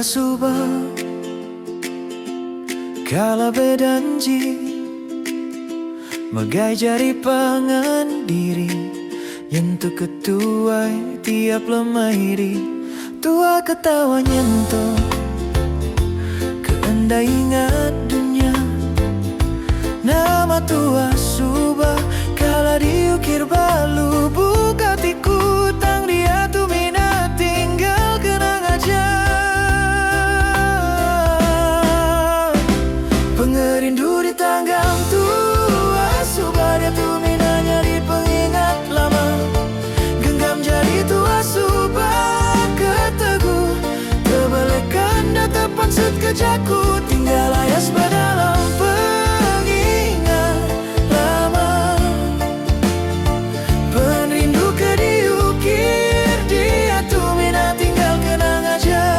tua subah kala bedanji bagai jari pengandiri yentu ketuai tiap lemahiri tua ketawa nyentuh keenda ingat dunia nama tua subah kala diukir balu buka tiku tang dia tu minat tinggal kenang aja pengerindu di tanggang tua subah dia tu minanya di pengingat lama genggam jari tua subah keteguh terbalikan dan terpansut kejaku tinggal ayas dalam pengingat lama penrindu ke diukir dia tu minat tinggal kenang aja.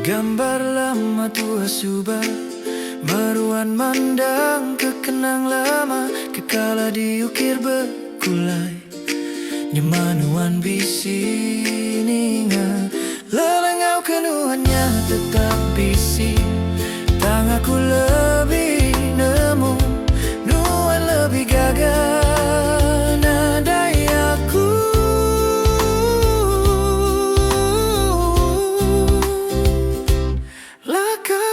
Gambar lama tua subah maruan mandang kekenang lama kekala diukir bekulai nyemanuan bisi ninga lelengau kenuhannya tetap bisi tangaku lebih nemu nuan lebih gagah nadai aku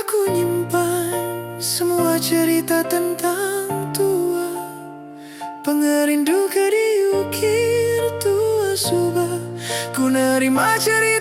ku nyimpan semua cerita tentang tua pengerindu ke diukir tua subah ku nerima cerita